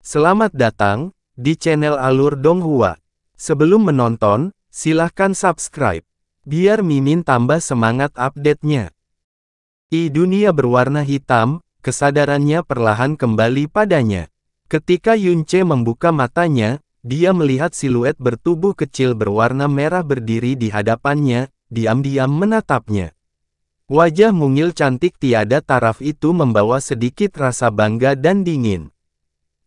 Selamat datang di channel Alur Donghua. Sebelum menonton, silahkan subscribe, biar Mimin tambah semangat update-nya. Di dunia berwarna hitam, kesadarannya perlahan kembali padanya. Ketika Yunce membuka matanya, dia melihat siluet bertubuh kecil berwarna merah berdiri di hadapannya, diam-diam menatapnya. Wajah mungil cantik tiada taraf itu membawa sedikit rasa bangga dan dingin.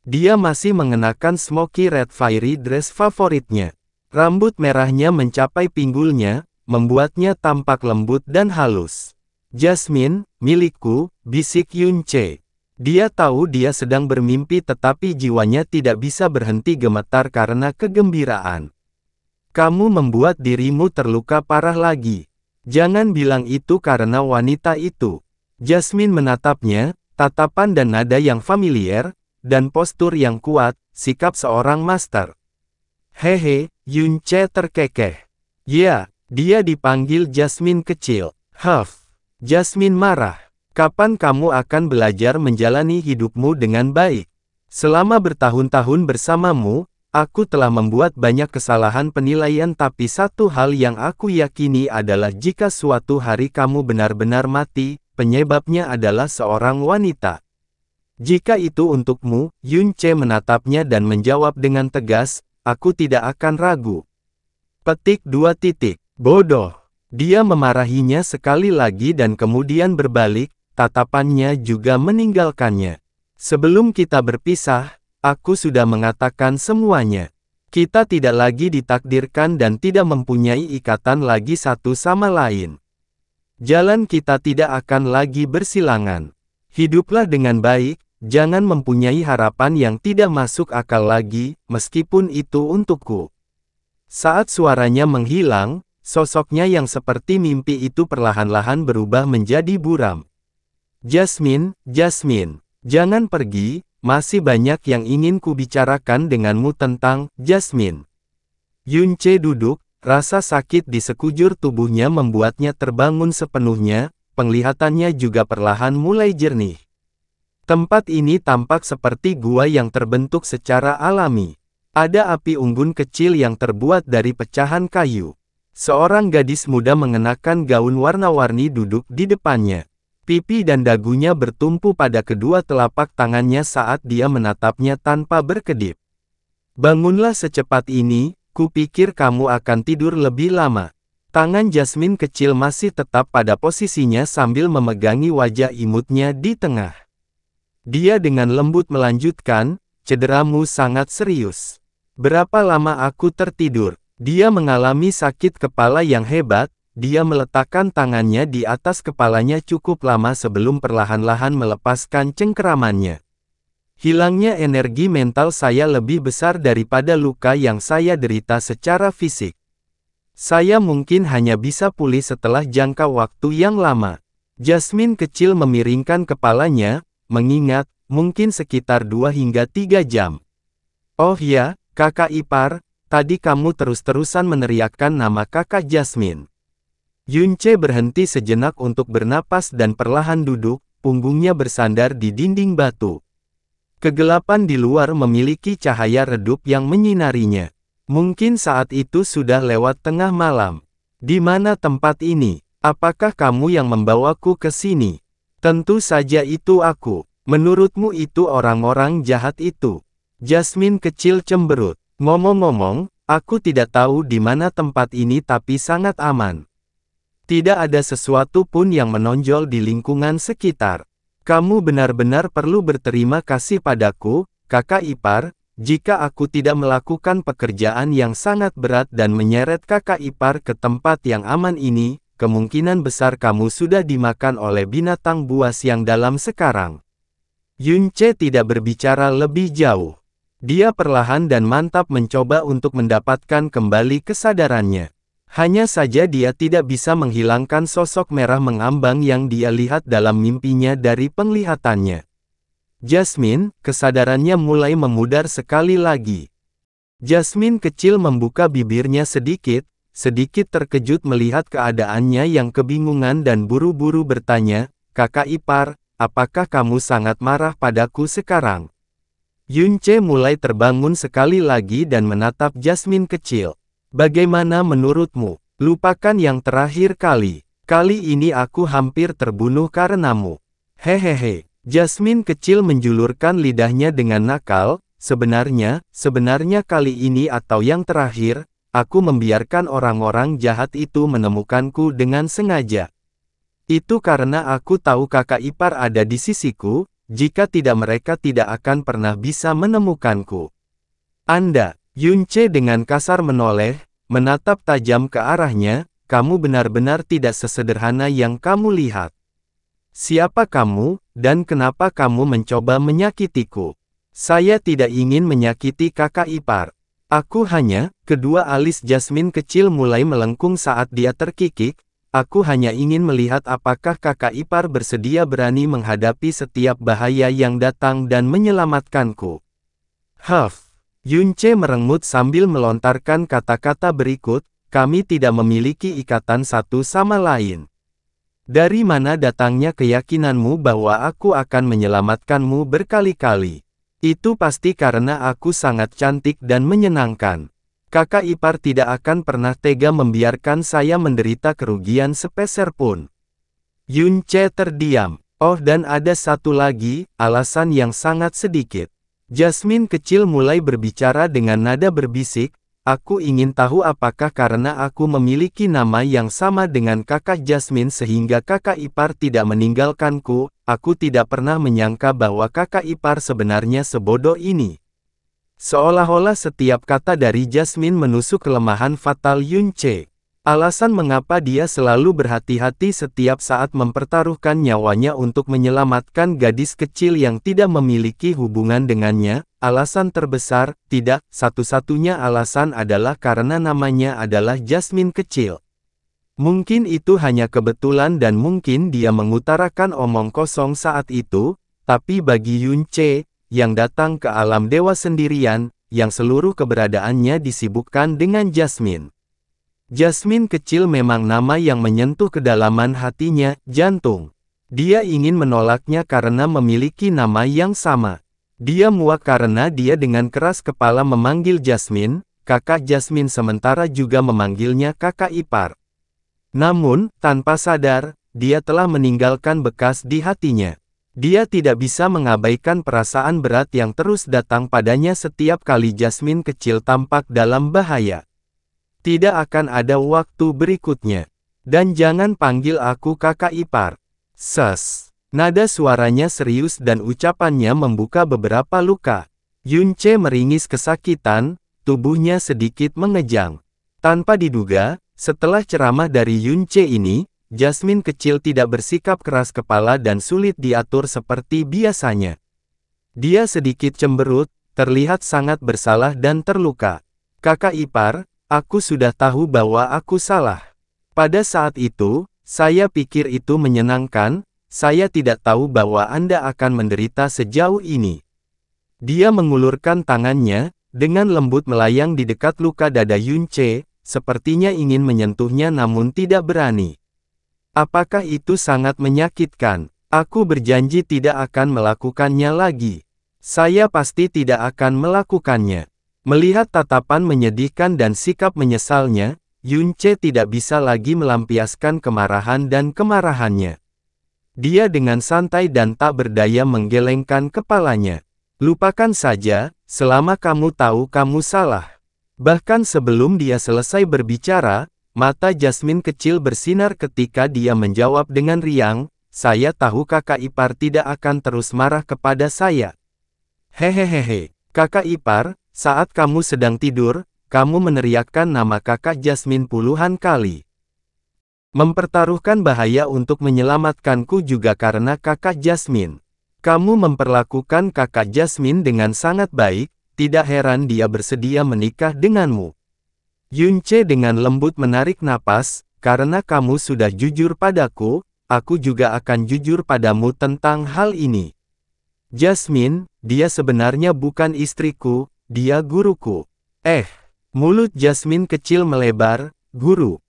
Dia masih mengenakan smoky red fiery dress favoritnya. Rambut merahnya mencapai pinggulnya, membuatnya tampak lembut dan halus. "Jasmine, milikku," bisik Yunce. Dia tahu dia sedang bermimpi tetapi jiwanya tidak bisa berhenti gemetar karena kegembiraan. "Kamu membuat dirimu terluka parah lagi. Jangan bilang itu karena wanita itu." Jasmine menatapnya, tatapan dan nada yang familiar, dan postur yang kuat, sikap seorang master. "Hehe," Yunce terkekeh. "Ya, dia dipanggil Jasmine kecil." "Huff." Jasmine marah. "Kapan kamu akan belajar menjalani hidupmu dengan baik? Selama bertahun-tahun bersamamu, aku telah membuat banyak kesalahan penilaian tapi satu hal yang aku yakini adalah jika suatu hari kamu benar-benar mati, penyebabnya adalah seorang wanita. Jika itu untukmu," Yunce menatapnya dan menjawab dengan tegas, "aku tidak akan ragu." Petik 2. Bodoh. Dia memarahinya sekali lagi dan kemudian berbalik, tatapannya juga meninggalkannya. "Sebelum kita berpisah, aku sudah mengatakan semuanya. Kita tidak lagi ditakdirkan dan tidak mempunyai ikatan lagi satu sama lain. Jalan kita tidak akan lagi bersilangan. Hiduplah dengan baik. Jangan mempunyai harapan yang tidak masuk akal lagi, meskipun itu untukku." Saat suaranya menghilang, sosoknya yang seperti mimpi itu perlahan-lahan berubah menjadi buram. "Jasmine, Jasmine, jangan pergi, masih banyak yang ingin kubicarakan denganmu tentang Jasmine." Yunce duduk, rasa sakit di sekujur tubuhnya membuatnya terbangun sepenuhnya, penglihatannya juga perlahan mulai jernih. Tempat ini tampak seperti gua yang terbentuk secara alami. Ada api unggun kecil yang terbuat dari pecahan kayu. Seorang gadis muda mengenakan gaun warna-warni duduk di depannya. Pipi dan dagunya bertumpu pada kedua telapak tangannya saat dia menatapnya tanpa berkedip. "Bangunlah secepat ini, kupikir kamu akan tidur lebih lama." Tangan Jasmine kecil masih tetap pada posisinya sambil memegangi wajah imutnya di tengah. Dia dengan lembut melanjutkan, "Cederamu sangat serius. Berapa lama aku tertidur?" Dia mengalami sakit kepala yang hebat. Dia meletakkan tangannya di atas kepalanya cukup lama sebelum perlahan-lahan melepaskan cengkeramannya. "Hilangnya energi mental saya lebih besar daripada luka yang saya derita secara fisik. Saya mungkin hanya bisa pulih setelah jangka waktu yang lama." Jasmine kecil memiringkan kepalanya, mengingat, mungkin sekitar 2 hingga 3 jam. "Oh ya, kakak ipar, tadi kamu terus-terusan meneriakkan nama kakak Jasmine." Yunce berhenti sejenak untuk bernapas dan perlahan duduk, punggungnya bersandar di dinding batu. Kegelapan di luar memiliki cahaya redup yang menyinarinya. Mungkin saat itu sudah lewat tengah malam. "Di mana tempat ini? Apakah kamu yang membawaku ke sini?" "Tentu saja itu aku. Menurutmu itu orang-orang jahat itu?" Jasmine kecil cemberut. "Ngomong-ngomong, aku tidak tahu di mana tempat ini tapi sangat aman. Tidak ada sesuatu pun yang menonjol di lingkungan sekitar. Kamu benar-benar perlu berterima kasih padaku, kakak ipar, jika aku tidak melakukan pekerjaan yang sangat berat dan menyeret kakak ipar ke tempat yang aman ini. Kemungkinan besar kamu sudah dimakan oleh binatang buas yang dalam sekarang." Yunce tidak berbicara lebih jauh. Dia perlahan dan mantap mencoba untuk mendapatkan kembali kesadarannya. Hanya saja dia tidak bisa menghilangkan sosok merah mengambang yang dia lihat dalam mimpinya dari penglihatannya. "Jasmine," kesadarannya mulai memudar sekali lagi. Jasmine kecil membuka bibirnya sedikit terkejut melihat keadaannya yang kebingungan dan buru-buru bertanya, "Kakak ipar, apakah kamu sangat marah padaku sekarang?" Yunce mulai terbangun sekali lagi dan menatap Jasmine kecil. Bagaimana menurutmu? Lupakan yang terakhir kali. Kali ini aku hampir terbunuh karenamu. Hehehe. Jasmine kecil menjulurkan lidahnya dengan nakal. Sebenarnya kali ini atau yang terakhir, aku membiarkan orang-orang jahat itu menemukanku dengan sengaja. Itu karena aku tahu kakak ipar ada di sisiku. Jika tidak mereka tidak akan pernah bisa menemukanku. Anda, Yunce dengan kasar menoleh, menatap tajam ke arahnya, kamu benar-benar tidak sesederhana yang kamu lihat. Siapa kamu, dan kenapa kamu mencoba menyakitiku? Saya tidak ingin menyakiti kakak ipar. Aku hanya, kedua alis Jasmine kecil mulai melengkung saat dia terkikik. Aku hanya ingin melihat apakah kakak ipar bersedia berani menghadapi setiap bahaya yang datang dan menyelamatkanku. Huff. Yunce merengut sambil melontarkan kata-kata berikut, kami tidak memiliki ikatan satu sama lain. Dari mana datangnya keyakinanmu bahwa aku akan menyelamatkanmu berkali-kali? Itu pasti karena aku sangat cantik dan menyenangkan. Kakak ipar tidak akan pernah tega membiarkan saya menderita kerugian sepeser pun. Yunce terdiam. Oh dan ada satu lagi, alasan yang sangat sedikit. Jasmine kecil mulai berbicara dengan nada berbisik, aku ingin tahu apakah karena aku memiliki nama yang sama dengan kakak Jasmine sehingga kakak ipar tidak meninggalkanku, aku tidak pernah menyangka bahwa kakak ipar sebenarnya sebodoh ini. Seolah-olah setiap kata dari Jasmine menusuk kelemahan fatal Yunce. Alasan mengapa dia selalu berhati-hati setiap saat mempertaruhkan nyawanya untuk menyelamatkan gadis kecil yang tidak memiliki hubungan dengannya, alasan terbesar, tidak, satu-satunya alasan adalah karena namanya adalah Jasmine kecil. Mungkin itu hanya kebetulan dan mungkin dia mengutarakan omong kosong saat itu, tapi bagi Yunce, yang datang ke alam dewa sendirian, yang seluruh keberadaannya disibukkan dengan Jasmine. Jasmine kecil memang nama yang menyentuh kedalaman hatinya, jantung. Dia ingin menolaknya karena memiliki nama yang sama. Dia muak karena dia dengan keras kepala memanggil Jasmine, kakak Jasmine sementara juga memanggilnya kakak ipar. Namun, tanpa sadar, dia telah meninggalkan bekas di hatinya. Dia tidak bisa mengabaikan perasaan berat yang terus datang padanya setiap kali Jasmine kecil tampak dalam bahaya. Tidak akan ada waktu berikutnya. Dan jangan panggil aku kakak ipar. Ses. Nada suaranya serius dan ucapannya membuka beberapa luka. Yunce meringis kesakitan, tubuhnya sedikit mengejang. Tanpa diduga, setelah ceramah dari Yunce ini, Jasmine kecil tidak bersikap keras kepala dan sulit diatur seperti biasanya. Dia sedikit cemberut, terlihat sangat bersalah dan terluka. Kakak ipar, aku sudah tahu bahwa aku salah. Pada saat itu, saya pikir itu menyenangkan, saya tidak tahu bahwa Anda akan menderita sejauh ini. Dia mengulurkan tangannya, dengan lembut melayang di dekat luka dada Yunce, sepertinya ingin menyentuhnya namun tidak berani. Apakah itu sangat menyakitkan? Aku berjanji tidak akan melakukannya lagi. Saya pasti tidak akan melakukannya. Melihat tatapan menyedihkan dan sikap menyesalnya, Yunce tidak bisa lagi melampiaskan kemarahan dan kemarahannya. Dia dengan santai dan tak berdaya menggelengkan kepalanya. Lupakan saja, selama kamu tahu kamu salah. Bahkan sebelum dia selesai berbicara, mata Jasmine kecil bersinar ketika dia menjawab dengan riang, saya tahu kakak ipar tidak akan terus marah kepada saya. Hehehehe, kakak ipar, saat kamu sedang tidur, kamu meneriakkan nama kakak Jasmine puluhan kali. Mempertaruhkan bahaya untuk menyelamatkanku juga karena kakak Jasmine. Kamu memperlakukan kakak Jasmine dengan sangat baik, tidak heran dia bersedia menikah denganmu. Yunce dengan lembut menarik napas, karena kamu sudah jujur padaku, aku juga akan jujur padamu tentang hal ini. Jasmine, dia sebenarnya bukan istriku, dia guruku. Mulut Jasmine kecil melebar, guru.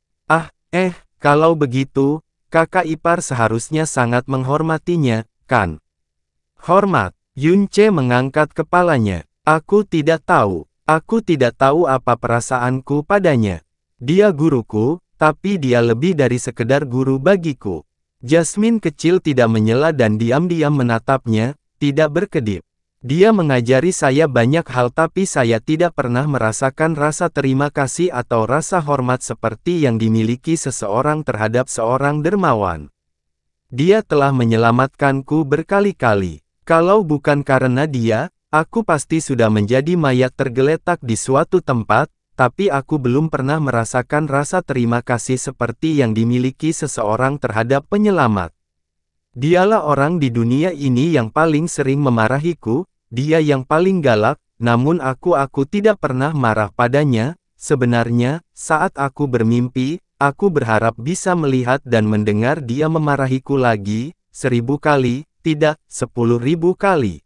Kalau begitu, kakak ipar seharusnya sangat menghormatinya, kan? Hormat. Yunce mengangkat kepalanya. Aku tidak tahu. Aku tidak tahu apa perasaanku padanya. Dia guruku, tapi dia lebih dari sekedar guru bagiku. Jasmine kecil tidak menyela dan diam-diam menatapnya, tidak berkedip. Dia mengajari saya banyak hal tapi saya tidak pernah merasakan rasa terima kasih atau rasa hormat seperti yang dimiliki seseorang terhadap seorang dermawan. Dia telah menyelamatkanku berkali-kali. Kalau bukan karena dia, aku pasti sudah menjadi mayat tergeletak di suatu tempat, tapi aku belum pernah merasakan rasa terima kasih seperti yang dimiliki seseorang terhadap penyelamat. Dialah orang di dunia ini yang paling sering memarahiku, dia yang paling galak, namun aku tidak pernah marah padanya. Sebenarnya, saat aku bermimpi, aku berharap bisa melihat dan mendengar dia memarahiku lagi, 1000 kali, tidak, 10.000 kali.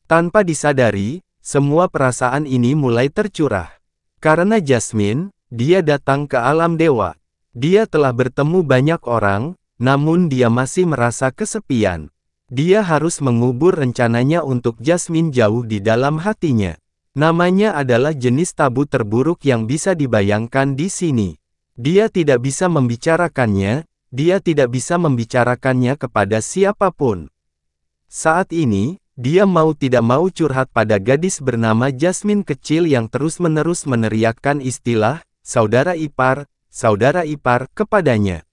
Tanpa disadari, semua perasaan ini mulai tercurah. Karena Jasmine, dia datang ke alam dewa. Dia telah bertemu banyak orang, namun dia masih merasa kesepian. Dia harus mengubur rencananya untuk Jasmine jauh di dalam hatinya. Namanya adalah jenis tabu terburuk yang bisa dibayangkan di sini. Dia tidak bisa membicarakannya, dia tidak bisa membicarakannya kepada siapapun. Saat ini, dia mau tidak mau curhat pada gadis bernama Jasmine kecil yang terus-menerus meneriakkan istilah, saudara ipar, kepadanya.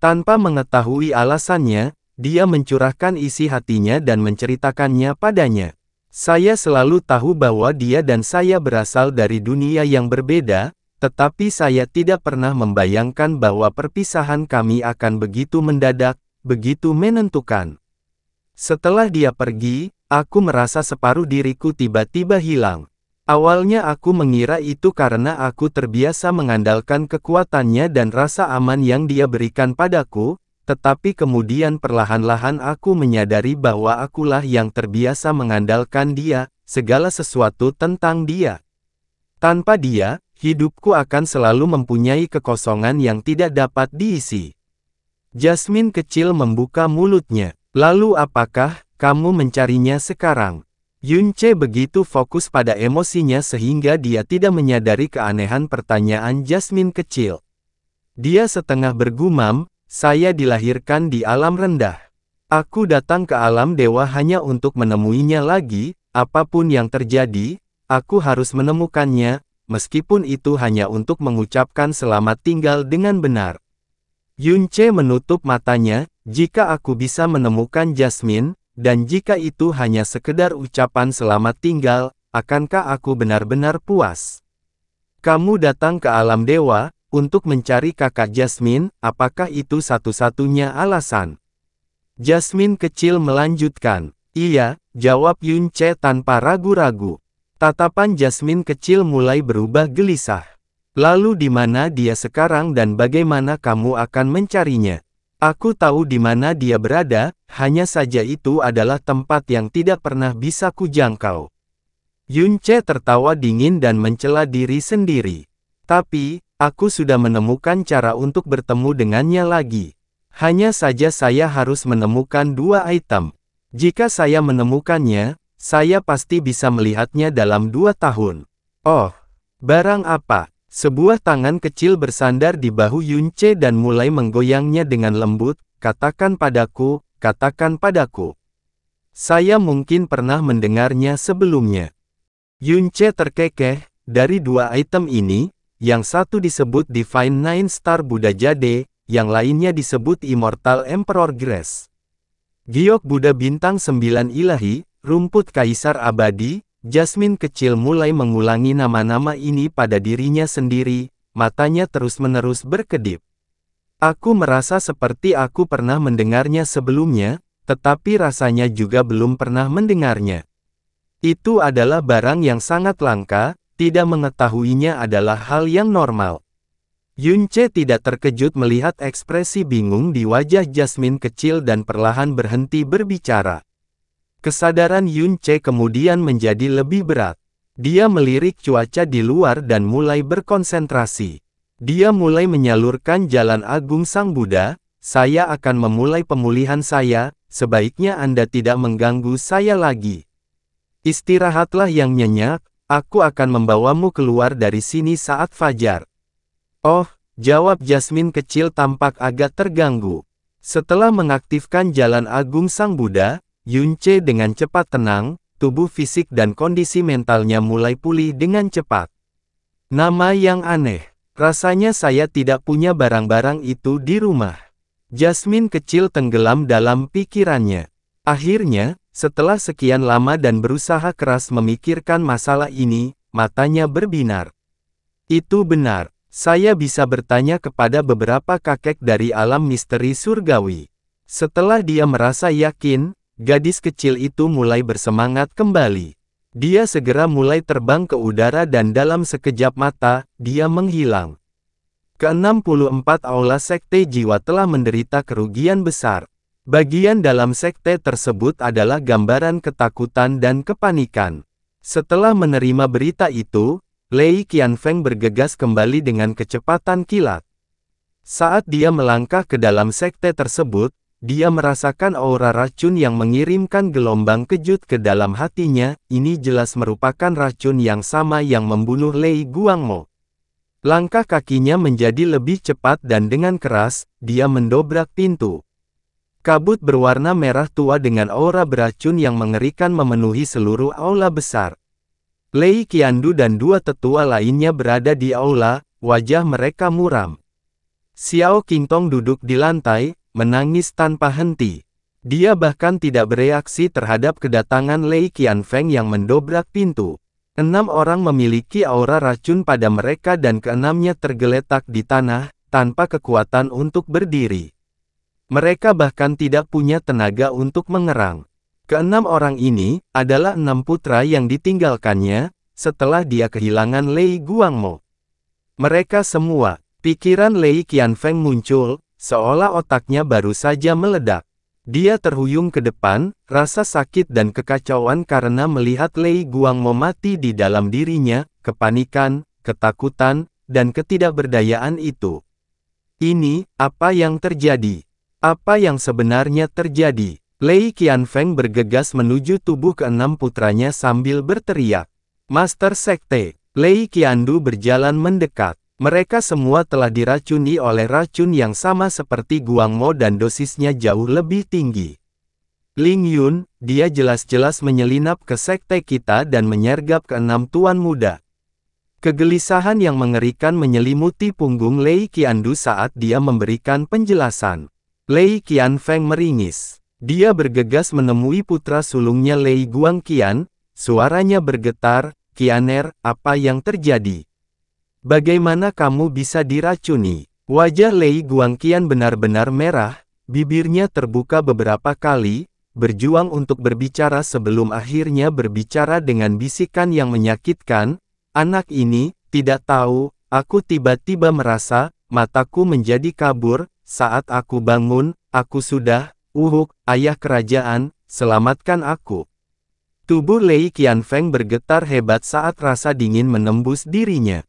Tanpa mengetahui alasannya, dia mencurahkan isi hatinya dan menceritakannya padanya. Saya selalu tahu bahwa dia dan saya berasal dari dunia yang berbeda, tetapi saya tidak pernah membayangkan bahwa perpisahan kami akan begitu mendadak, begitu menentukan. Setelah dia pergi, aku merasa separuh diriku tiba-tiba hilang. Awalnya aku mengira itu karena aku terbiasa mengandalkan kekuatannya dan rasa aman yang dia berikan padaku, tetapi kemudian perlahan-lahan aku menyadari bahwa akulah yang terbiasa mengandalkan dia, segala sesuatu tentang dia. Tanpa dia, hidupku akan selalu mempunyai kekosongan yang tidak dapat diisi. Jasmine kecil membuka mulutnya. Lalu apakah kamu mencarinya sekarang? Yunce begitu fokus pada emosinya sehingga dia tidak menyadari keanehan pertanyaan Jasmine kecil. Dia setengah bergumam, saya dilahirkan di alam rendah. Aku datang ke alam dewa hanya untuk menemuinya lagi, apapun yang terjadi, aku harus menemukannya, meskipun itu hanya untuk mengucapkan selamat tinggal dengan benar. Yunce menutup matanya, jika aku bisa menemukan Jasmine, dan jika itu hanya sekedar ucapan selamat tinggal, akankah aku benar-benar puas? Kamu datang ke alam dewa, untuk mencari kakak Jasmine, apakah itu satu-satunya alasan? Jasmine kecil melanjutkan. Iya, jawab Yunce tanpa ragu-ragu. Tatapan Jasmine kecil mulai berubah gelisah. Lalu di mana dia sekarang dan bagaimana kamu akan mencarinya? Aku tahu di mana dia berada, hanya saja itu adalah tempat yang tidak pernah bisa kujangkau. Yunce tertawa dingin dan mencela diri sendiri. Tapi, aku sudah menemukan cara untuk bertemu dengannya lagi. Hanya saja saya harus menemukan 2 item. Jika saya menemukannya, saya pasti bisa melihatnya dalam 2 tahun. Oh, barang apa? Sebuah tangan kecil bersandar di bahu Yunce dan mulai menggoyangnya dengan lembut, katakan padaku, katakan padaku. Saya mungkin pernah mendengarnya sebelumnya. Yunce terkekeh, dari 2 item ini, yang satu disebut Divine Nine Star Buddha Jade, yang lainnya disebut Immortal Emperor Grace. Giok Buddha Bintang 9 Ilahi, Rumput Kaisar Abadi. Jasmine kecil mulai mengulangi nama-nama ini pada dirinya sendiri, matanya terus-menerus berkedip. Aku merasa seperti aku pernah mendengarnya sebelumnya, tetapi rasanya juga belum pernah mendengarnya. Itu adalah barang yang sangat langka, tidak mengetahuinya adalah hal yang normal. Yunce tidak terkejut melihat ekspresi bingung di wajah Jasmine kecil dan perlahan berhenti berbicara. Kesadaran Yunce kemudian menjadi lebih berat. Dia melirik cuaca di luar dan mulai berkonsentrasi. Dia mulai menyalurkan jalan agung Sang Buddha, saya akan memulai pemulihan saya, sebaiknya Anda tidak mengganggu saya lagi. Istirahatlah yang nyenyak, aku akan membawamu keluar dari sini saat fajar. Oh, jawab Jasmine kecil tampak agak terganggu. Setelah mengaktifkan jalan agung Sang Buddha, Yunce dengan cepat tenang, tubuh fisik dan kondisi mentalnya mulai pulih dengan cepat. Nama yang aneh, rasanya saya tidak punya barang-barang itu di rumah. Jasmine kecil tenggelam dalam pikirannya. Akhirnya, setelah sekian lama dan berusaha keras memikirkan masalah ini, matanya berbinar. Itu benar, saya bisa bertanya kepada beberapa kakek dari alam misteri surgawi. Setelah dia merasa yakin, gadis kecil itu mulai bersemangat kembali. Dia segera mulai terbang ke udara dan dalam sekejap mata, dia menghilang. Ke-64 Aula Sekte Jiwa telah menderita kerugian besar. Bagian dalam sekte tersebut adalah gambaran ketakutan dan kepanikan. Setelah menerima berita itu, Lei Qianfeng bergegas kembali dengan kecepatan kilat. Saat dia melangkah ke dalam sekte tersebut, dia merasakan aura racun yang mengirimkan gelombang kejut ke dalam hatinya. Ini jelas merupakan racun yang sama yang membunuh Lei Guangmo. Langkah kakinya menjadi lebih cepat dan dengan keras, dia mendobrak pintu. Kabut berwarna merah tua dengan aura beracun yang mengerikan memenuhi seluruh aula besar. Lei Qiandu dan dua tetua lainnya berada di aula, wajah mereka muram. Xiao Qingtong duduk di lantai, menangis tanpa henti. Dia bahkan tidak bereaksi terhadap kedatangan Lei Qianfeng yang mendobrak pintu. 6 orang memiliki aura racun pada mereka dan keenamnya tergeletak di tanah, tanpa kekuatan untuk berdiri. Mereka bahkan tidak punya tenaga untuk mengerang. Ke-6 orang ini adalah 6 putra yang ditinggalkannya setelah dia kehilangan Lei Guangmo. Mereka semua, pikiran Lei Qianfeng muncul, seolah otaknya baru saja meledak. Dia terhuyung ke depan, rasa sakit dan kekacauan karena melihat Lei Guangmo mati di dalam dirinya, kepanikan, ketakutan, dan ketidakberdayaan itu. Ini, apa yang terjadi? Apa yang sebenarnya terjadi? Lei Qianfeng bergegas menuju tubuh ke-6 putranya sambil berteriak. Master Sekte, Lei Qiandu berjalan mendekat. Mereka semua telah diracuni oleh racun yang sama seperti Guangmo dan dosisnya jauh lebih tinggi. Ling Yun, dia jelas-jelas menyelinap ke sekte kita dan menyergap ke-6 tuan muda. Kegelisahan yang mengerikan menyelimuti punggung Lei Qiandu saat dia memberikan penjelasan. Lei Qianfeng meringis. Dia bergegas menemui putra sulungnya Lei Guangqian, suaranya bergetar, "Qianer, apa yang terjadi? Bagaimana kamu bisa diracuni?" Wajah Lei Guangqian benar-benar merah, bibirnya terbuka beberapa kali, berjuang untuk berbicara sebelum akhirnya berbicara dengan bisikan yang menyakitkan, "Anak ini, tidak tahu, aku tiba-tiba merasa, mataku menjadi kabur. Saat aku bangun, aku sudah, ayah kerajaan, selamatkan aku." Tubuh Lei Qianfeng bergetar hebat saat rasa dingin menembus dirinya.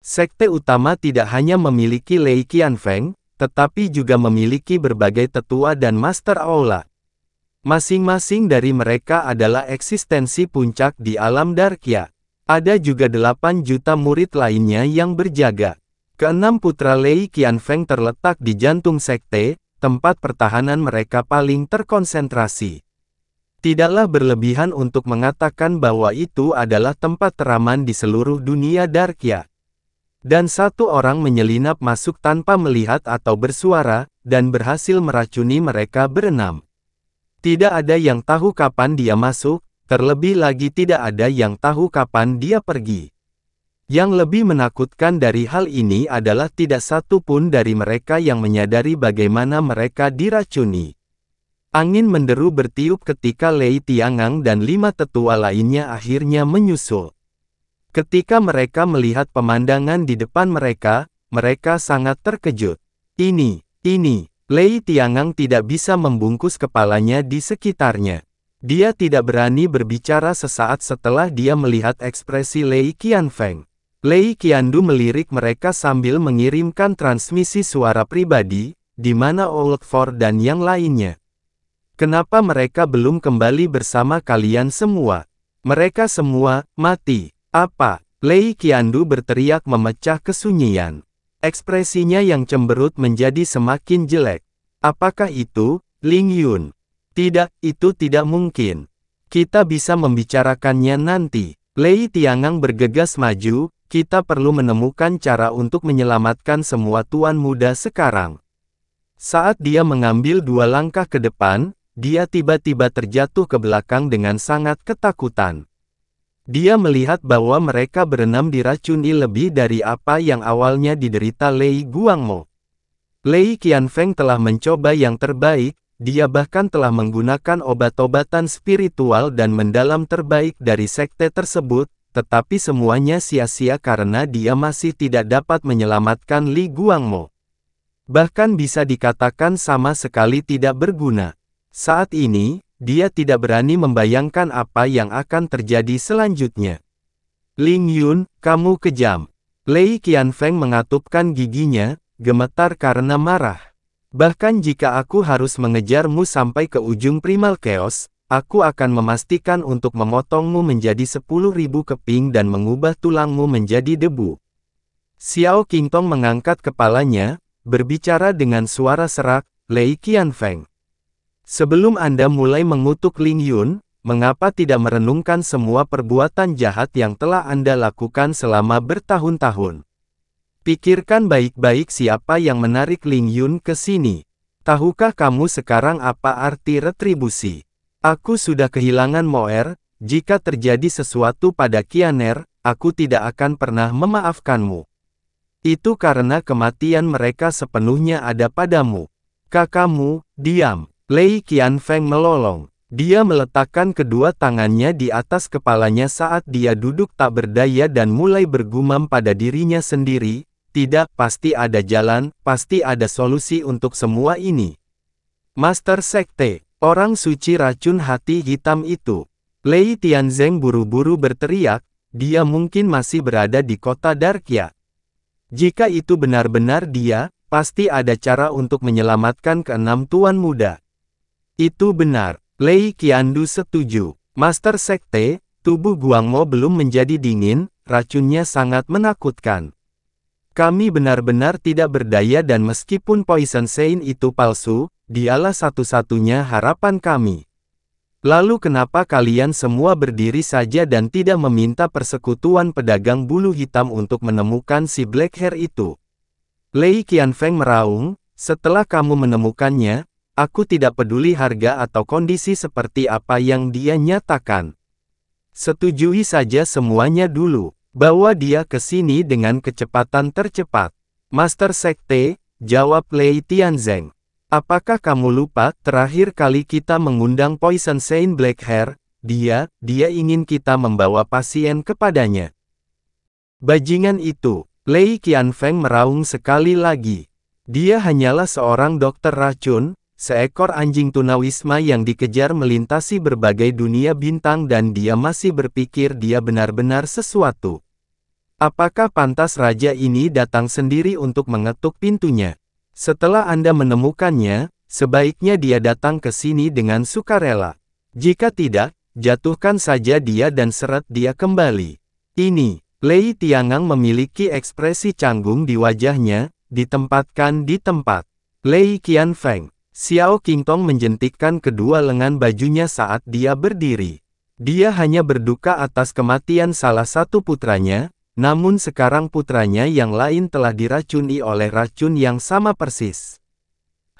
Sekte utama tidak hanya memiliki Lei Qianfeng, tetapi juga memiliki berbagai tetua dan master aula. Masing-masing dari mereka adalah eksistensi puncak di alam Darkya. Ada juga 8 juta murid lainnya yang berjaga. Ke-6 putra Lei Qianfeng terletak di jantung sekte, tempat pertahanan mereka paling terkonsentrasi. Tidaklah berlebihan untuk mengatakan bahwa itu adalah tempat teraman di seluruh dunia Darkya. Dan satu orang menyelinap masuk tanpa melihat atau bersuara, dan berhasil meracuni mereka berenam. Tidak ada yang tahu kapan dia masuk, terlebih lagi tidak ada yang tahu kapan dia pergi. Yang lebih menakutkan dari hal ini adalah tidak satu pun dari mereka yang menyadari bagaimana mereka diracuni. Angin menderu bertiup ketika Lei Tiangang dan 5 tetua lainnya akhirnya menyusul. Ketika mereka melihat pemandangan di depan mereka, mereka sangat terkejut. Ini, Lei Tiangang tidak bisa membungkus kepalanya di sekitarnya. Dia tidak berani berbicara sesaat setelah dia melihat ekspresi Lei Qianfeng. Lei Qiandu melirik mereka sambil mengirimkan transmisi suara pribadi, di mana Old Four dan yang lainnya. Kenapa mereka belum kembali bersama kalian semua? Mereka semua mati. Apa? Lei Qiandu berteriak memecah kesunyian. Ekspresinya yang cemberut menjadi semakin jelek. Apakah itu, Ling Yun? Tidak, itu tidak mungkin. Kita bisa membicarakannya nanti. Lei Tiangang bergegas maju, kita perlu menemukan cara untuk menyelamatkan semua tuan muda sekarang. Saat dia mengambil 2 langkah ke depan, dia tiba-tiba terjatuh ke belakang dengan sangat ketakutan. Dia melihat bahwa mereka berenam diracuni lebih dari apa yang awalnya diderita Lei Guangmo. Lei Qianfeng telah mencoba yang terbaik, dia bahkan telah menggunakan obat-obatan spiritual dan mendalam terbaik dari sekte tersebut, tetapi semuanya sia-sia karena dia masih tidak dapat menyelamatkan Li Guangmo. Bahkan bisa dikatakan sama sekali tidak berguna. Saat ini, dia tidak berani membayangkan apa yang akan terjadi selanjutnya. Ling Yun, kamu kejam. Lei Qianfeng mengatupkan giginya, gemetar karena marah. Bahkan jika aku harus mengejarmu sampai ke ujung Primal Chaos, aku akan memastikan untuk memotongmu menjadi 10.000 keping dan mengubah tulangmu menjadi debu. Xiao Qingtong mengangkat kepalanya, berbicara dengan suara serak, Lei Qianfeng. Sebelum Anda mulai mengutuk Ling Yun, mengapa tidak merenungkan semua perbuatan jahat yang telah Anda lakukan selama bertahun-tahun? Pikirkan baik-baik siapa yang menarik Ling Yun ke sini. Tahukah kamu sekarang apa arti retribusi? Aku sudah kehilangan Moer, jika terjadi sesuatu pada Qianer, aku tidak akan pernah memaafkanmu. Itu karena kematian mereka sepenuhnya ada padamu. Kakakmu, diam. Lei Qianfeng melolong. Dia meletakkan kedua tangannya di atas kepalanya saat dia duduk tak berdaya dan mulai bergumam pada dirinya sendiri, tidak, pasti ada jalan, pasti ada solusi untuk semua ini. Master Sekte, orang suci racun hati hitam itu. Lei Tianzeng buru-buru berteriak, dia mungkin masih berada di kota Darkya. Jika itu benar-benar dia, pasti ada cara untuk menyelamatkan keenam tuan muda. Itu benar, Lei Qiandu setuju. Master Sekte, tubuh Guangmo belum menjadi dingin, racunnya sangat menakutkan. Kami benar-benar tidak berdaya dan meskipun Poison Saint itu palsu, dialah satu-satunya harapan kami. Lalu kenapa kalian semua berdiri saja dan tidak meminta persekutuan pedagang bulu hitam untuk menemukan si Black Hair itu? Lei Qianfeng meraung, setelah kamu menemukannya, aku tidak peduli harga atau kondisi seperti apa yang dia nyatakan. Setujui saja semuanya dulu, bawa dia ke sini dengan kecepatan tercepat. Master Sekte, jawab Lei Tianzeng. Apakah kamu lupa, terakhir kali kita mengundang Poison Saint Black Hair, dia ingin kita membawa pasien kepadanya. Bajingan itu, Lei Qianfeng meraung sekali lagi. Dia hanyalah seorang dokter racun, seekor anjing tunawisma yang dikejar melintasi berbagai dunia bintang dan dia masih berpikir dia benar-benar sesuatu. Apakah pantas raja ini datang sendiri untuk mengetuk pintunya? Setelah Anda menemukannya, sebaiknya dia datang ke sini dengan sukarela. Jika tidak, jatuhkan saja dia dan seret dia kembali. Ini, Lei Tiangang memiliki ekspresi canggung di wajahnya, ditempatkan di tempat. Lei Qianfeng. Xiao Qingtong menjentikkan kedua lengan bajunya saat dia berdiri. Dia hanya berduka atas kematian salah satu putranya, namun sekarang putranya yang lain telah diracuni oleh racun yang sama persis.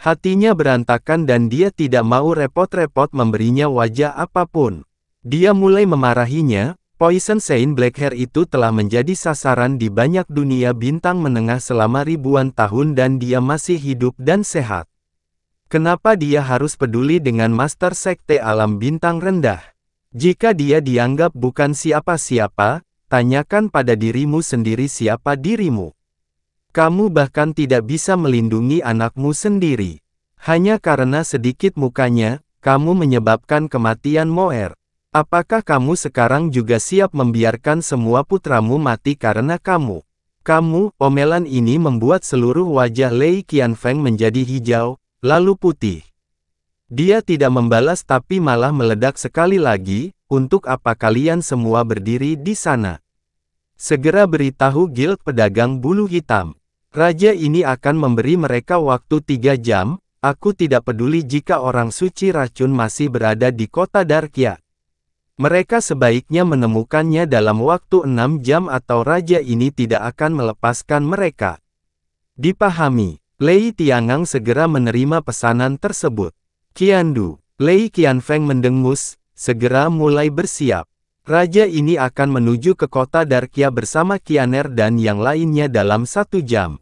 Hatinya berantakan dan dia tidak mau repot-repot memberinya wajah apapun. Dia mulai memarahinya, Poison Saint Black Hair itu telah menjadi sasaran di banyak dunia bintang menengah selama ribuan tahun dan dia masih hidup dan sehat. Kenapa dia harus peduli dengan Master Sekte Alam Bintang Rendah? Jika dia dianggap bukan siapa-siapa, tanyakan pada dirimu sendiri siapa dirimu. Kamu bahkan tidak bisa melindungi anakmu sendiri. Hanya karena sedikit mukanya, kamu menyebabkan kematian Moer. Apakah kamu sekarang juga siap membiarkan semua putramu mati karena kamu? Omelan ini membuat seluruh wajah Lei Qianfeng menjadi hijau, lalu putih. Dia tidak membalas tapi malah meledak sekali lagi, untuk apa kalian semua berdiri di sana? Segera beritahu Guild Pedagang Bulu Hitam. Raja ini akan memberi mereka waktu 3 jam, aku tidak peduli jika orang suci racun masih berada di kota Darkia. Mereka sebaiknya menemukannya dalam waktu 6 jam atau raja ini tidak akan melepaskan mereka. Dipahami. Lei Tiangang segera menerima pesanan tersebut. Qiandu, Lei Qianfeng mendengus, segera mulai bersiap. Raja ini akan menuju ke kota Darkia bersama Qianer dan yang lainnya dalam 1 jam.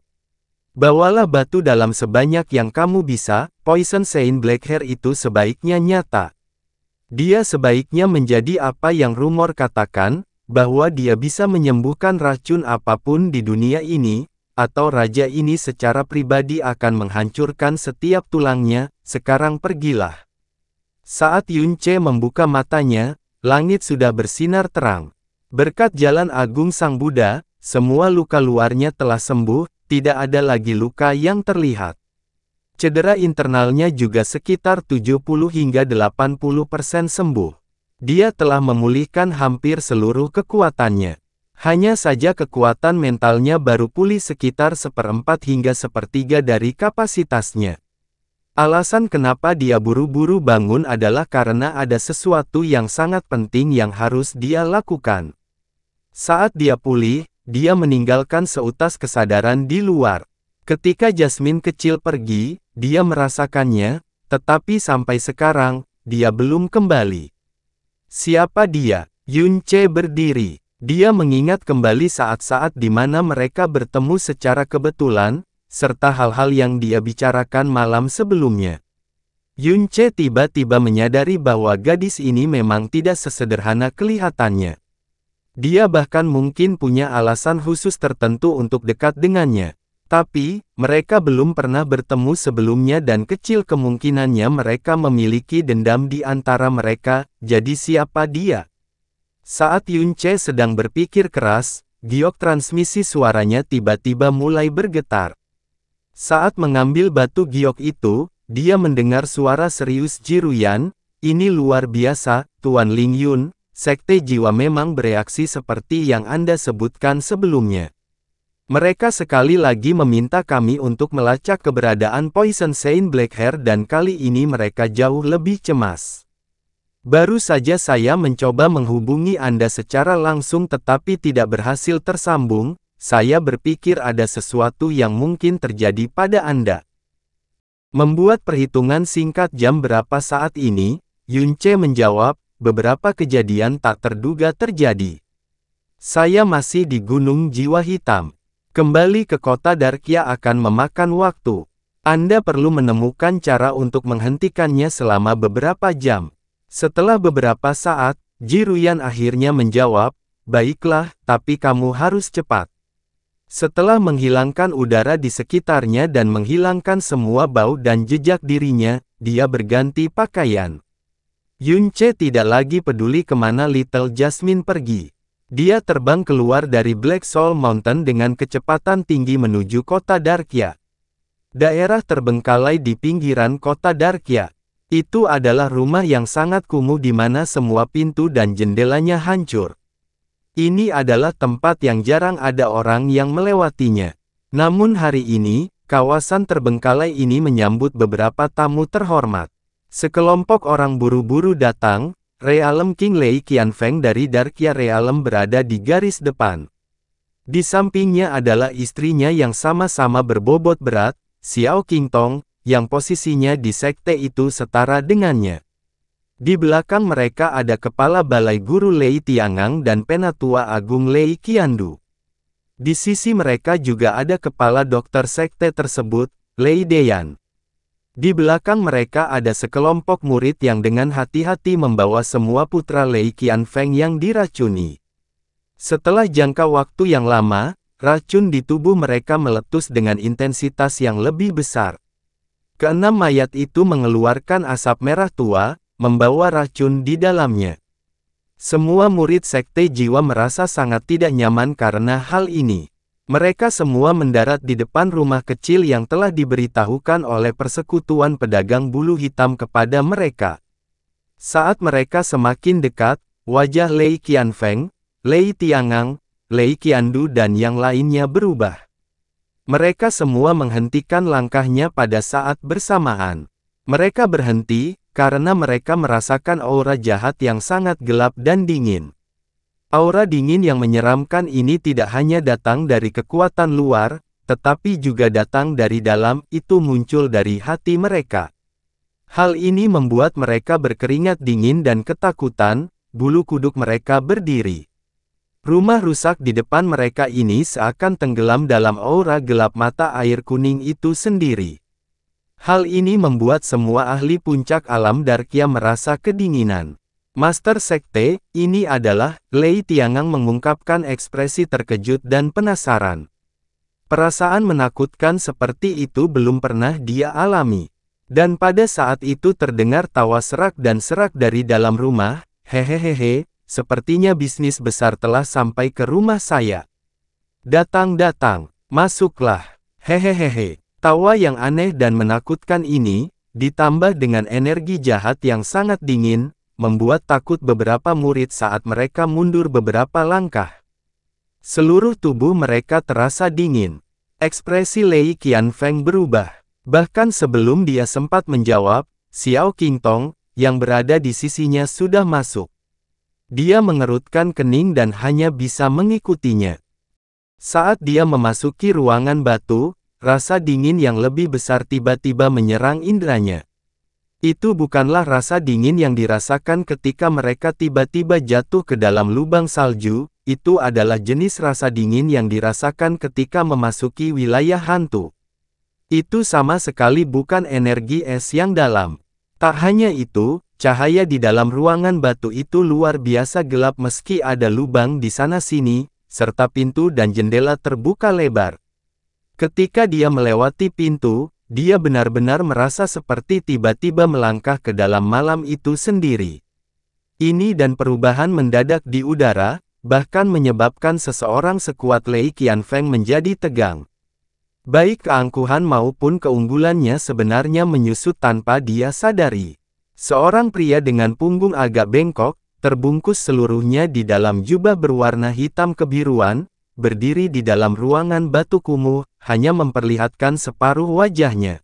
Bawalah batu dalam sebanyak yang kamu bisa, Poison Saint Blackhair itu sebaiknya nyata. Dia sebaiknya menjadi apa yang rumor katakan, bahwa dia bisa menyembuhkan racun apapun di dunia ini, atau raja ini secara pribadi akan menghancurkan setiap tulangnya. Sekarang pergilah. Saat Yun Ce membuka matanya, langit sudah bersinar terang. Berkat jalan agung Sang Buddha, semua luka luarnya telah sembuh, tidak ada lagi luka yang terlihat. Cedera internalnya juga sekitar 70 hingga 80% sembuh. Dia telah memulihkan hampir seluruh kekuatannya. Hanya saja kekuatan mentalnya baru pulih sekitar 1/4 hingga 1/3 dari kapasitasnya. Alasan kenapa dia buru-buru bangun adalah karena ada sesuatu yang sangat penting yang harus dia lakukan. Saat dia pulih, dia meninggalkan seutas kesadaran di luar. Ketika Jasmine kecil pergi, dia merasakannya, tetapi sampai sekarang, dia belum kembali. Siapa dia? Yun Ce berdiri. Dia mengingat kembali saat-saat di mana mereka bertemu secara kebetulan, serta hal-hal yang dia bicarakan malam sebelumnya. Yun Ce tiba-tiba menyadari bahwa gadis ini memang tidak sesederhana kelihatannya. Dia bahkan mungkin punya alasan khusus tertentu untuk dekat dengannya. Tapi, mereka belum pernah bertemu sebelumnya dan kecil kemungkinannya mereka memiliki dendam di antara mereka, jadi siapa dia? Saat Yun Ce sedang berpikir keras, giok transmisi suaranya tiba-tiba mulai bergetar. Saat mengambil batu giok itu, dia mendengar suara serius Jiruyan, ini luar biasa, Tuan Ling Yun, Sekte Jiwa memang bereaksi seperti yang Anda sebutkan sebelumnya. Mereka sekali lagi meminta kami untuk melacak keberadaan Poison Saint Blackhair dan kali ini mereka jauh lebih cemas. Baru saja saya mencoba menghubungi Anda secara langsung tetapi tidak berhasil tersambung, saya berpikir ada sesuatu yang mungkin terjadi pada Anda. Membuat perhitungan singkat jam berapa saat ini, Yun Ce menjawab, beberapa kejadian tak terduga terjadi. Saya masih di Gunung Jiwa Hitam. Kembali ke kota Darkia akan memakan waktu. Anda perlu menemukan cara untuk menghentikannya selama beberapa jam. Setelah beberapa saat, Jiruyan akhirnya menjawab, baiklah, tapi kamu harus cepat. Setelah menghilangkan udara di sekitarnya dan menghilangkan semua bau dan jejak dirinya, dia berganti pakaian. Yun Ce tidak lagi peduli kemana Little Jasmine pergi. Dia terbang keluar dari Black Soul Mountain dengan kecepatan tinggi menuju kota Darkia. Daerah terbengkalai di pinggiran kota Darkia. Itu adalah rumah yang sangat kumuh di mana semua pintu dan jendelanya hancur. Ini adalah tempat yang jarang ada orang yang melewatinya. Namun hari ini, kawasan terbengkalai ini menyambut beberapa tamu terhormat. Sekelompok orang buru-buru datang. Realm King Lei Qianfeng dari Darkia Realm berada di garis depan. Di sampingnya adalah istrinya yang sama-sama berbobot berat, Xiao Qingtong, yang posisinya di sekte itu setara dengannya. Di belakang mereka ada kepala balai guru Lei Tiangang dan penatua agung Lei Qiandu. Di sisi mereka juga ada kepala dokter sekte tersebut, Lei Deyan. Di belakang mereka ada sekelompok murid yang dengan hati-hati membawa semua putra Lei Qianfeng yang diracuni. Setelah jangka waktu yang lama, racun di tubuh mereka meletus dengan intensitas yang lebih besar. Keenam mayat itu mengeluarkan asap merah tua, membawa racun di dalamnya. Semua murid sekte jiwa merasa sangat tidak nyaman karena hal ini. Mereka semua mendarat di depan rumah kecil yang telah diberitahukan oleh persekutuan pedagang bulu hitam kepada mereka. Saat mereka semakin dekat, wajah Lei Qianfeng, Lei Tiangang, Lei Qiandu dan yang lainnya berubah. Mereka semua menghentikan langkahnya pada saat bersamaan. Mereka berhenti, karena mereka merasakan aura jahat yang sangat gelap dan dingin. Aura dingin yang menyeramkan ini tidak hanya datang dari kekuatan luar, tetapi juga datang dari dalam, itu muncul dari hati mereka. Hal ini membuat mereka berkeringat dingin dan ketakutan, bulu kuduk mereka berdiri. Rumah rusak di depan mereka ini seakan tenggelam dalam aura gelap mata air kuning itu sendiri. Hal ini membuat semua ahli puncak alam Darkia merasa kedinginan. Master Sekte, ini adalah, Lei Tiangang mengungkapkan ekspresi terkejut dan penasaran. Perasaan menakutkan seperti itu belum pernah dia alami. Dan pada saat itu terdengar tawa serak dan serak dari dalam rumah, hehehehe, sepertinya bisnis besar telah sampai ke rumah saya. Datang-datang, masuklah, hehehehe. Tawa yang aneh dan menakutkan ini, ditambah dengan energi jahat yang sangat dingin, membuat takut beberapa murid saat mereka mundur beberapa langkah. Seluruh tubuh mereka terasa dingin. Ekspresi Lei Qianfeng berubah. Bahkan sebelum dia sempat menjawab, Xiao Qingtong, yang berada di sisinya sudah masuk. Dia mengerutkan kening dan hanya bisa mengikutinya. Saat dia memasuki ruangan batu, rasa dingin yang lebih besar tiba-tiba menyerang indranya. Itu bukanlah rasa dingin yang dirasakan ketika mereka tiba-tiba jatuh ke dalam lubang salju, itu adalah jenis rasa dingin yang dirasakan ketika memasuki wilayah hantu. Itu sama sekali bukan energi es yang dalam. Tak hanya itu, cahaya di dalam ruangan batu itu luar biasa gelap meski ada lubang di sana-sini, serta pintu dan jendela terbuka lebar. Ketika dia melewati pintu, dia benar-benar merasa seperti tiba-tiba melangkah ke dalam malam itu sendiri. Ini dan perubahan mendadak di udara, bahkan menyebabkan seseorang sekuat Lei Qianfeng menjadi tegang. Baik keangkuhan maupun keunggulannya sebenarnya menyusut tanpa dia sadari. Seorang pria dengan punggung agak bengkok, terbungkus seluruhnya di dalam jubah berwarna hitam kebiruan, berdiri di dalam ruangan batu kumuh, hanya memperlihatkan separuh wajahnya.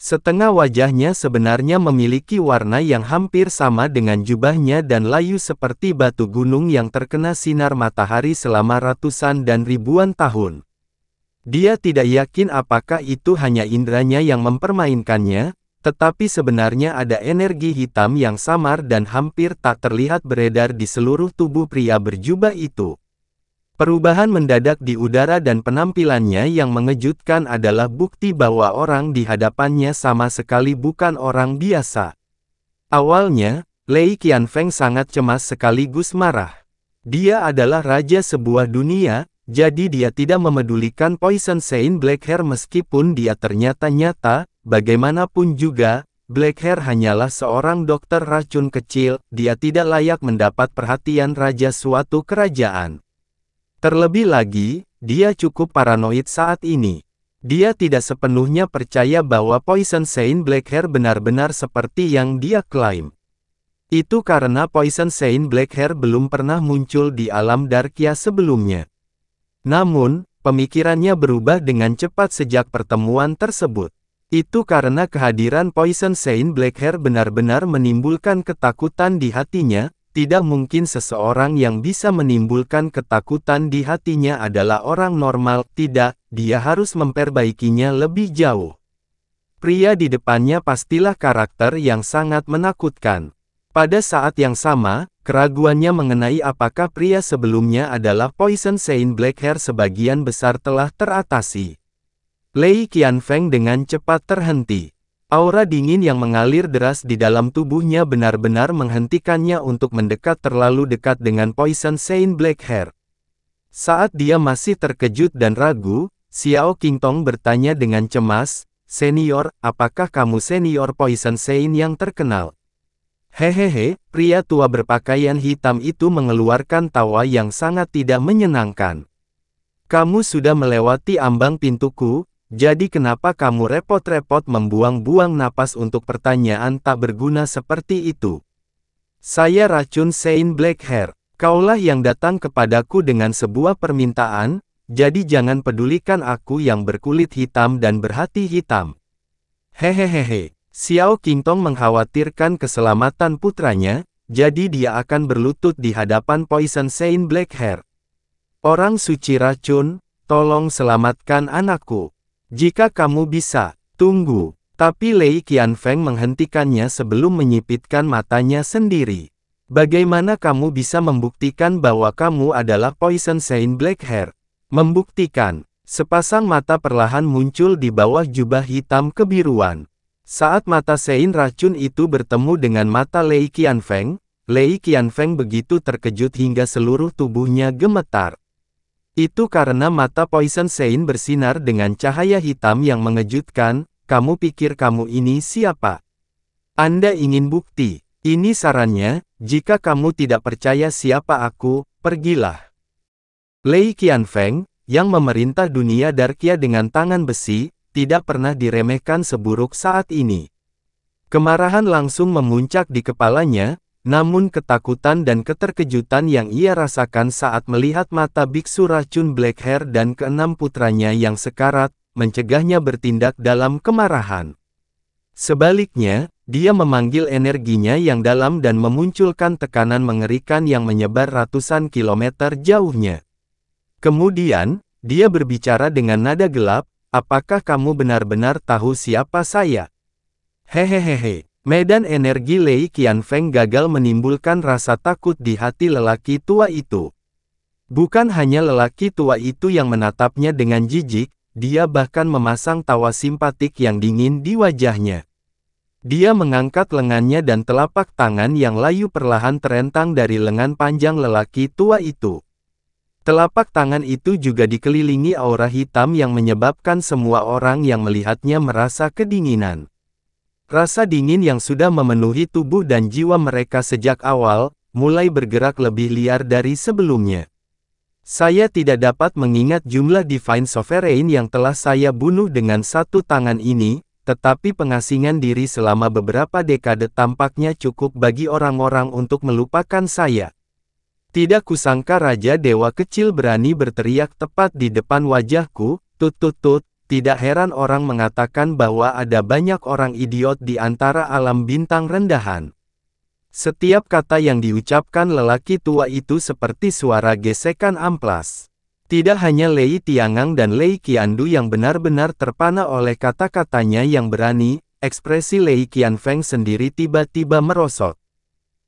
Setengah wajahnya sebenarnya memiliki warna yang hampir sama dengan jubahnya dan layu seperti batu gunung yang terkena sinar matahari selama ratusan dan ribuan tahun. Dia tidak yakin apakah itu hanya indranya yang mempermainkannya, tetapi sebenarnya ada energi hitam yang samar dan hampir tak terlihat beredar di seluruh tubuh pria berjubah itu. Perubahan mendadak di udara dan penampilannya yang mengejutkan adalah bukti bahwa orang di hadapannya sama sekali bukan orang biasa. Awalnya, Lei Qianfeng sangat cemas sekaligus marah. Dia adalah raja sebuah dunia, jadi dia tidak memedulikan Poison Saint Blackhair meskipun dia ternyata nyata, bagaimanapun juga, Blackhair hanyalah seorang dokter racun kecil, dia tidak layak mendapat perhatian raja suatu kerajaan. Terlebih lagi, dia cukup paranoid saat ini. Dia tidak sepenuhnya percaya bahwa Poison Saint Blackhair benar-benar seperti yang dia klaim. Itu karena Poison Saint Blackhair belum pernah muncul di alam Darkia sebelumnya. Namun, pemikirannya berubah dengan cepat sejak pertemuan tersebut. Itu karena kehadiran Poison Saint Blackhair benar-benar menimbulkan ketakutan di hatinya. Tidak mungkin seseorang yang bisa menimbulkan ketakutan di hatinya adalah orang normal, tidak, dia harus memperbaikinya lebih jauh. Pria di depannya pastilah karakter yang sangat menakutkan. Pada saat yang sama, keraguannya mengenai apakah pria sebelumnya adalah Poison Saint Blackhair sebagian besar telah teratasi. Lei Qianfeng dengan cepat terhenti. Aura dingin yang mengalir deras di dalam tubuhnya benar-benar menghentikannya untuk mendekat terlalu dekat dengan Poison Saint Blackhair. Saat dia masih terkejut dan ragu, Xiao Qingtong bertanya dengan cemas, "Senior, apakah kamu senior Poison Saint yang terkenal?" Hehehe, pria tua berpakaian hitam itu mengeluarkan tawa yang sangat tidak menyenangkan. Kamu sudah melewati ambang pintuku, jadi kenapa kamu repot-repot membuang-buang napas untuk pertanyaan tak berguna seperti itu? Saya racun Saint Blackhair. Kaulah yang datang kepadaku dengan sebuah permintaan, jadi jangan pedulikan aku yang berkulit hitam dan berhati hitam. Hehehehe. Xiao Qingtong mengkhawatirkan keselamatan putranya, jadi dia akan berlutut di hadapan Poison Saint Blackhair. Orang suci racun, tolong selamatkan anakku. Jika kamu bisa, tunggu. Tapi Lei Qianfeng menghentikannya sebelum menyipitkan matanya sendiri. Bagaimana kamu bisa membuktikan bahwa kamu adalah Poison Saint Blackhair? Membuktikan. Sepasang mata perlahan muncul di bawah jubah hitam kebiruan. Saat mata Saint racun itu bertemu dengan mata Lei Qianfeng begitu terkejut hingga seluruh tubuhnya gemetar. Itu karena mata Poison Saint bersinar dengan cahaya hitam yang mengejutkan. Kamu pikir kamu ini siapa? Anda ingin bukti? Ini sarannya, jika kamu tidak percaya siapa aku, pergilah. Lei Qianfeng, yang memerintah dunia Darkia dengan tangan besi, tidak pernah diremehkan seburuk saat ini. Kemarahan langsung memuncak di kepalanya, namun ketakutan dan keterkejutan yang ia rasakan saat melihat mata biksu racun Blackhair dan keenam putranya yang sekarat, mencegahnya bertindak dalam kemarahan. Sebaliknya, dia memanggil energinya yang dalam dan memunculkan tekanan mengerikan yang menyebar ratusan kilometer jauhnya. Kemudian, dia berbicara dengan nada gelap, apakah kamu benar-benar tahu siapa saya? Hehehehe. Medan energi Lei Qianfeng gagal menimbulkan rasa takut di hati lelaki tua itu. Bukan hanya lelaki tua itu yang menatapnya dengan jijik, dia bahkan memasang tawa simpatik yang dingin di wajahnya. Dia mengangkat lengannya dan telapak tangan yang layu perlahan terentang dari lengan panjang lelaki tua itu. Telapak tangan itu juga dikelilingi aura hitam yang menyebabkan semua orang yang melihatnya merasa kedinginan. Rasa dingin yang sudah memenuhi tubuh dan jiwa mereka sejak awal, mulai bergerak lebih liar dari sebelumnya. Saya tidak dapat mengingat jumlah Divine Sovereign yang telah saya bunuh dengan satu tangan ini, tetapi pengasingan diri selama beberapa dekade tampaknya cukup bagi orang-orang untuk melupakan saya. Tidak kusangka Raja Dewa Kecil berani berteriak tepat di depan wajahku, tut. Tidak heran orang mengatakan bahwa ada banyak orang idiot di antara alam bintang rendahan. Setiap kata yang diucapkan lelaki tua itu seperti suara gesekan amplas. Tidak hanya Lei Tiangang dan Lei Qiandu yang benar-benar terpana oleh kata-katanya yang berani, ekspresi Lei Qianfeng sendiri tiba-tiba merosot.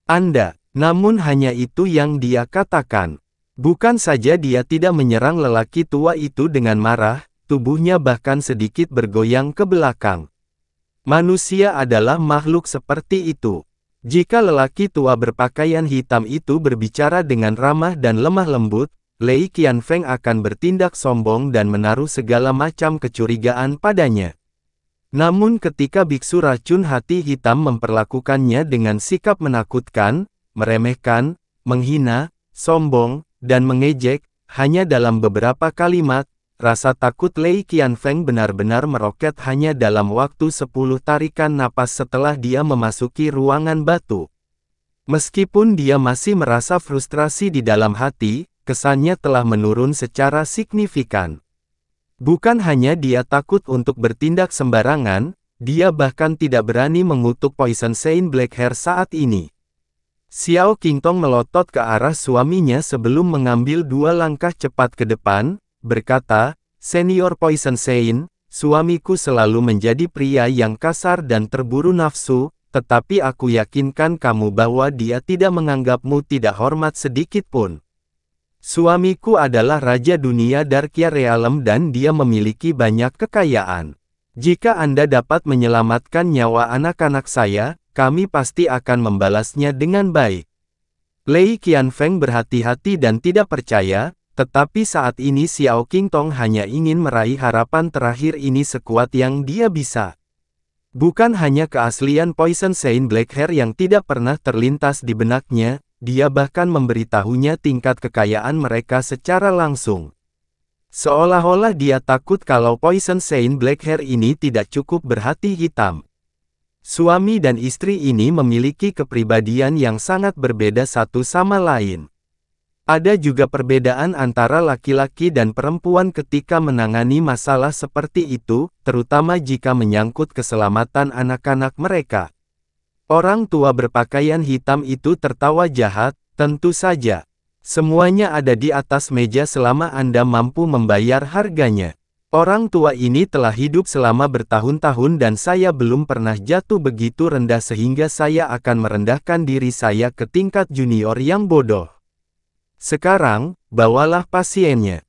Anda, namun hanya itu yang dia katakan. Bukan saja dia tidak menyerang lelaki tua itu dengan marah, tubuhnya bahkan sedikit bergoyang ke belakang. Manusia adalah makhluk seperti itu. Jika lelaki tua berpakaian hitam itu berbicara dengan ramah dan lemah lembut, Lei Qianfeng akan bertindak sombong dan menaruh segala macam kecurigaan padanya. Namun ketika biksu racun hati hitam memperlakukannya dengan sikap menakutkan, meremehkan, menghina, sombong, dan mengejek, hanya dalam beberapa kalimat, rasa takut Lei Qianfeng benar-benar meroket hanya dalam waktu 10 tarikan napas setelah dia memasuki ruangan batu. Meskipun dia masih merasa frustrasi di dalam hati, kesannya telah menurun secara signifikan. Bukan hanya dia takut untuk bertindak sembarangan, dia bahkan tidak berani mengutuk Poison Saint Blackhair saat ini. Xiao Qingtong melotot ke arah suaminya sebelum mengambil 2 langkah cepat ke depan, berkata, "Senior Poison Saint, suamiku selalu menjadi pria yang kasar dan terburu nafsu, tetapi aku yakinkan kamu bahwa dia tidak menganggapmu tidak hormat sedikit pun. Suamiku adalah Raja Dunia Darkia Realm dan dia memiliki banyak kekayaan. Jika Anda dapat menyelamatkan nyawa anak-anak saya, kami pasti akan membalasnya dengan baik." Lei Qianfeng berhati-hati dan tidak percaya, tetapi saat ini Xiao Qingtong hanya ingin meraih harapan terakhir ini sekuat yang dia bisa. Bukan hanya keaslian Poison Saint Blackhair yang tidak pernah terlintas di benaknya, dia bahkan memberitahunya tingkat kekayaan mereka secara langsung. Seolah-olah dia takut kalau Poison Saint Blackhair ini tidak cukup berhati hitam. Suami dan istri ini memiliki kepribadian yang sangat berbeda satu sama lain. Ada juga perbedaan antara laki-laki dan perempuan ketika menangani masalah seperti itu, terutama jika menyangkut keselamatan anak-anak mereka. Orang tua berpakaian hitam itu tertawa jahat, tentu saja. Semuanya ada di atas meja selama Anda mampu membayar harganya. Orang tua ini telah hidup selama bertahun-tahun dan saya belum pernah jatuh begitu rendah sehingga saya akan merendahkan diri saya ke tingkat junior yang bodoh. Sekarang, bawalah pasiennya.